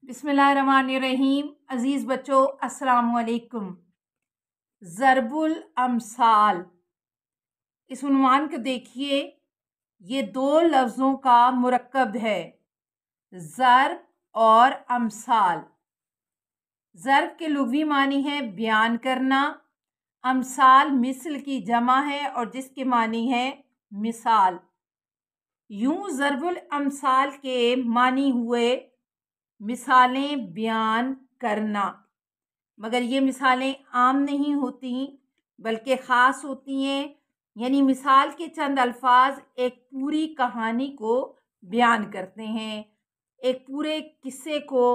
बिस्मिल्लाहिर्रहमानिर्रहीम। अज़ीज़ बच्चों, अस्सलाम वालेकुम। ज़रबुल अमसाल, इस उन्वान को देखिए। ये दो लफ्ज़ों का मुरक्कब है, ज़रब और अमसाल। ज़रब के लुग़वी मानी है बयान करना। अमसाल मिसल की जमा है और जिसके मानी है मिसाल। यूं ज़रबुल अमसाल के मानी हुए मिसालें बयान करना, मगर ये मिसालें आम नहीं होती बल्कि ख़ास होती हैं। यानी मिसाल के चंद अल्फाज एक पूरी कहानी को बयान करते हैं, एक पूरे किस्से को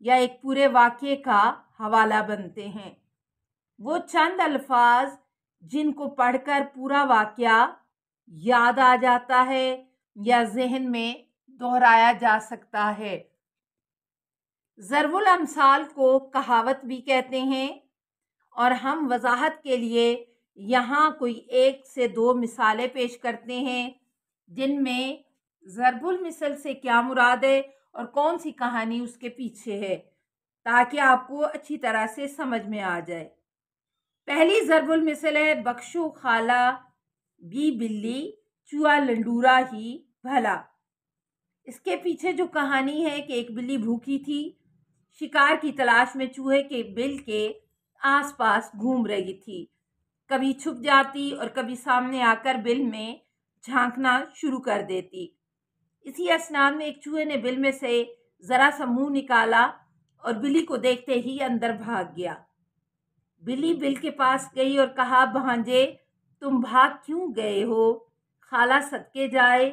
या एक पूरे वाक़ये का हवाला बनते हैं। वो चंद अल्फाज जिनको पढ़कर पूरा वाक़या याद आ जाता है या ज़हन में दोहराया जा सकता है। ज़रबुल अमसाल को कहावत भी कहते हैं और हम वजाहत के लिए यहाँ कोई एक से दो मिसालें पेश करते हैं जिनमें ज़रबुल मिसल से क्या मुराद है और कौन सी कहानी उसके पीछे है, ताकि आपको अच्छी तरह से समझ में आ जाए। पहली ज़रबुल मिसल है, बख्शो खाला बी बिल्ली चूहा लंडूरा ही भला। इसके पीछे जो कहानी है कि एक बिल्ली भूखी थी, शिकार की तलाश में चूहे के बिल के आसपास घूम रही थी। कभी छुप जाती और कभी सामने आकर बिल में झांकना शुरू कर देती। इसी असना में एक चूहे ने बिल में से जरा सा मुंह निकाला और बिल्ली को देखते ही अंदर भाग गया। बिल्ली बिल के पास गई और कहा, भांजे तुम भाग क्यों गए हो? खाला सदके जाए,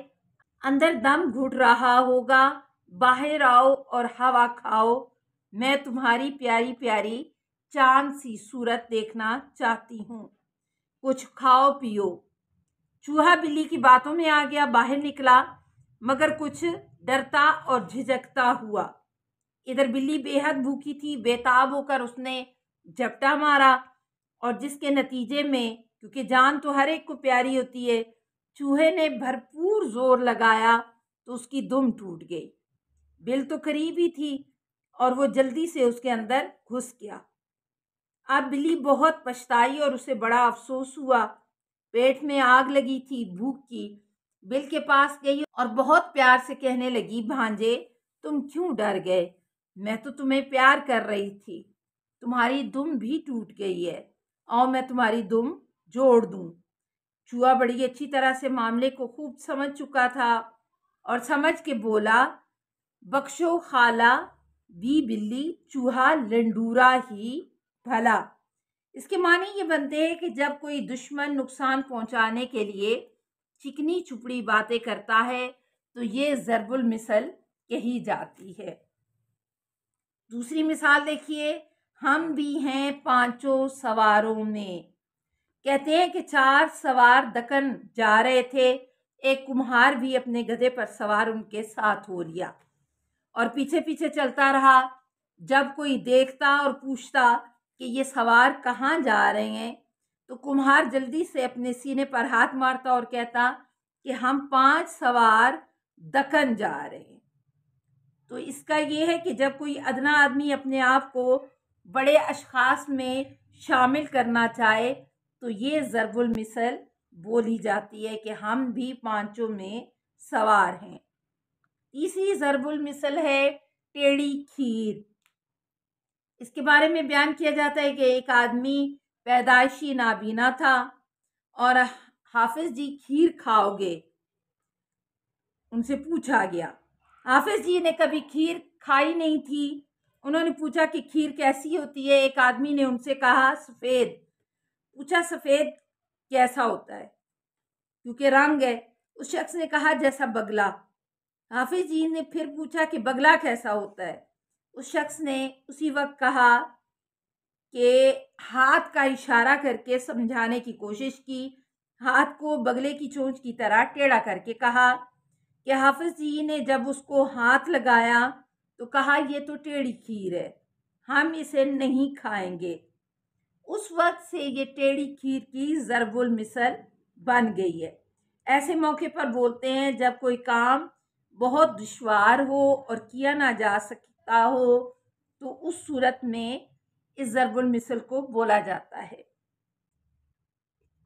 अंदर दम घुट रहा होगा, बाहर आओ और हवा खाओ। मैं तुम्हारी प्यारी प्यारी चांद सी सूरत देखना चाहती हूँ, कुछ खाओ पियो। चूहा बिल्ली की बातों में आ गया, बाहर निकला, मगर कुछ डरता और झिझकता हुआ। इधर बिल्ली बेहद भूखी थी, बेताब होकर उसने झपटा मारा और जिसके नतीजे में, क्योंकि जान तो हर एक को प्यारी होती है, चूहे ने भरपूर जोर लगाया तो उसकी दुम टूट गई। बिल तो करीब ही थी और वो जल्दी से उसके अंदर घुस गया। अब बिल्ली बहुत पछताई और उसे बड़ा अफसोस हुआ। पेट में आग लगी थी भूख की। बिल के पास गई और बहुत प्यार से कहने लगी, भांजे तुम क्यों डर गए? मैं तो तुम्हें प्यार कर रही थी। तुम्हारी दुम भी टूट गई है और मैं तुम्हारी दुम जोड़ दूं। चूहा बड़ी अच्छी तरह से मामले को खूब समझ चुका था और समझ के बोला, बख्शो खाला बी बिल्ली चूहा लंडूरा ही भला। इसके माने ये बनते हैं कि जब कोई दुश्मन नुकसान पहुंचाने के लिए चिकनी चुपड़ी बातें करता है तो ये ज़रबुल मिसल कही जाती है। दूसरी मिसाल देखिए, हम भी हैं पांचों सवारों में। कहते हैं कि चार सवार दक्कन जा रहे थे। एक कुम्हार भी अपने गधे पर सवार उनके साथ हो लिया और पीछे पीछे चलता रहा। जब कोई देखता और पूछता कि ये सवार कहाँ जा रहे हैं तो कुम्हार जल्दी से अपने सीने पर हाथ मारता और कहता कि हम 5 सवार दक्कन जा रहे हैं। तो इसका ये है कि जब कोई अदना आदमी अपने आप को बड़े अशखास में शामिल करना चाहे तो ये ज़रबुल मिसल बोली जाती है कि हम भी पांचों में सवार हैं। तीसरी ज़रबुल मिसल है, टेढ़ी खीर। इसके बारे में बयान किया जाता है कि एक आदमी पैदाइशी नाबीना था और हाफिज जी खीर खाओगे? उनसे पूछा गया। हाफिज जी ने कभी खीर खाई नहीं थी। उन्होंने पूछा कि खीर कैसी होती है? एक आदमी ने उनसे कहा, सफ़ेद। पूछा, सफ़ेद कैसा होता है? क्योंकि रंग है। उस शख्स ने कहा, जैसा बगला। हाफिज जी ने फिर पूछा कि बगला कैसा होता है? उस शख्स ने उसी वक्त कहा कि हाथ का इशारा करके समझाने की कोशिश की। हाथ को बगले की चोंच की तरह टेढ़ा करके कहा कि हाफिज जी ने जब उसको हाथ लगाया तो कहा, ये तो टेढ़ी खीर है, हम इसे नहीं खाएंगे। उस वक्त से ये टेढ़ी खीर की ज़रबुल मिसल बन गई है। ऐसे मौके पर बोलते हैं जब कोई काम बहुत दुश्वार हो और किया ना जा सकता हो तो उस सूरत में इस ज़रबुल मिसल को बोला जाता है।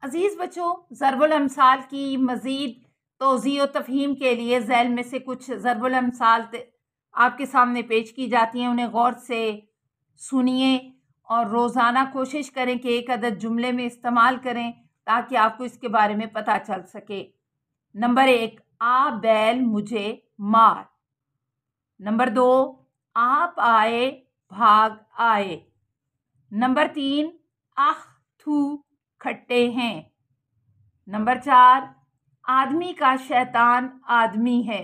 अजीज़ बच्चों, ज़रबुल अमसाल की मज़ीद तौज़ीह व तफ़हीम के लिए ज़ैल में से कुछ ज़रबुल अमसाल आपके सामने पेश की जाती हैं। उन्हें गौर से सुनिए और रोज़ाना कोशिश करें कि एक अदद जुमले में इस्तेमाल करें ताकि आपको इसके बारे में पता चल सके। नंबर 1, आ बैल मुझे मार। नंबर 2, आप आए भाग आए। नंबर 3, आह थू खट्टे हैं। नंबर 4, आदमी का शैतान आदमी है।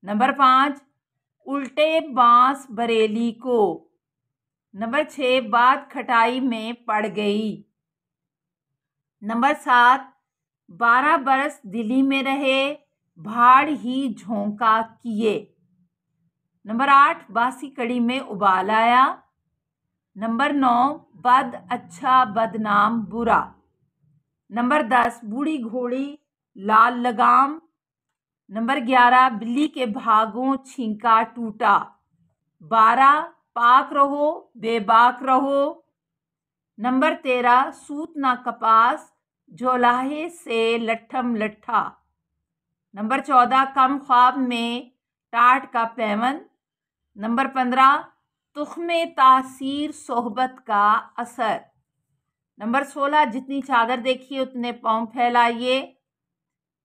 नंबर 5, उल्टे बांस बरेली को। नंबर 6, बात खटाई में पड़ गई। नंबर 7, 12 बरस दिल्ली में रहे, भाड़ ही झोंका किए। नंबर 8, बासी कड़ी में उबाल आया। नंबर 9, बद अच्छा बदनाम बुरा। नंबर 10, बूढ़ी घोड़ी लाल लगाम। नंबर 11, बिल्ली के भागों छींका टूटा। 12, पाक रहो बेबाक रहो। नंबर 13, सूत ना कपास झोलाहे से लट्ठम लट्ठा। नंबर 14, कम ख्वाब में टाट का पैमन। नंबर 15, तुख्मे तासीर सोहबत का असर। नंबर 16, जितनी चादर देखिए उतने पाँव फैलाइए।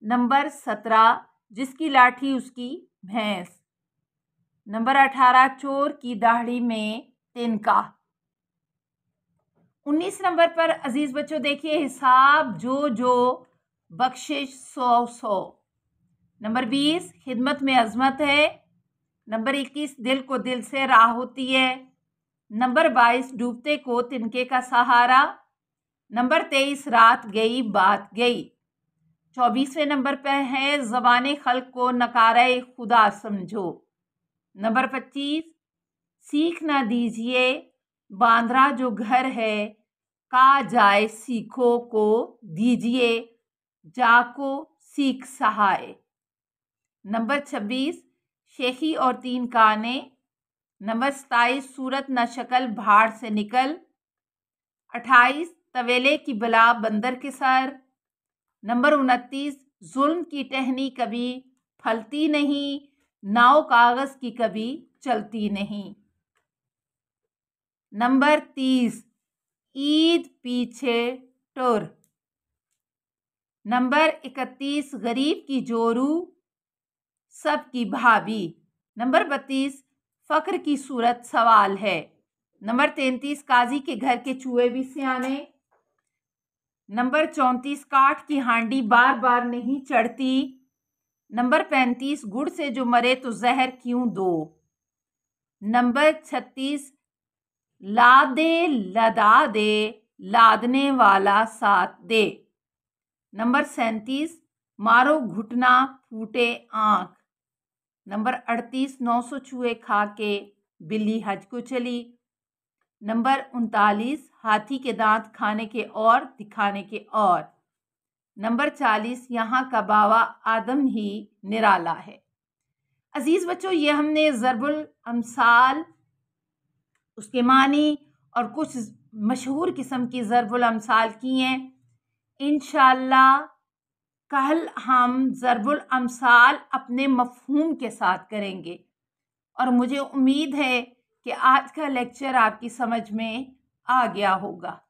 नंबर 17, जिसकी लाठी उसकी भैंस। नंबर 18, चोर की दाढ़ी में तिनका। 19 नंबर पर अजीज बच्चों देखिए, हिसाब जो बख्शिश 100। नंबर 20, खिदमत में अजमत है। नंबर 21, दिल को दिल से राह होती है। नंबर 22, डूबते को तिनके का सहारा। नंबर 23, रात गई बात गई। 24वें नंबर पर है, ज़बाने खल्क को नकारे खुदा समझो। नंबर 25, सीख ना दीजिए बांद्रा जो घर है, का जाए सीखो को दीजिए जाको सीख सहाय। नंबर 26, शेखी और 3 काने। नंबर 27, सूरत न शक्ल भाड़ से निकल। 28, तवेले की बला बंदर के सर। नंबर 29, जुल्म की टहनी कभी फलती नहीं, नाव कागज की कभी चलती नहीं। नंबर 30, ईद पीछे टुर। नंबर 31, गरीब की जोरू सबकी भाभी। नंबर 32, फक्र की सूरत सवाल है। नंबर 33, काजी के घर के चूहे भी सियाने। नंबर 34, काठ की हांडी बार बार नहीं चढ़ती। नंबर 35, गुड़ से जो मरे तो जहर क्यों दो। नंबर 36, लादे लदा दे लादने वाला साथ दे। नंबर 37, मारो घुटना फूटे आंख। नंबर 38, 900 चूहे खा के बिल्ली हज को चली। नंबर 39, हाथी के दांत खाने के और दिखाने के और। नंबर 40, यहाँ का बावा आदम ही निराला है। अजीज बच्चों, ये हमने ज़रबुल अमसाल, उसके मानी और कुछ मशहूर किस्म की ज़रबुल अमसाल की हैं। इंशाअल्लाह कल हम ज़रबुल अमसाल अपने मफ़हूम के साथ करेंगे और मुझे उम्मीद है कि आज का लेक्चर आपकी समझ में आ गया होगा।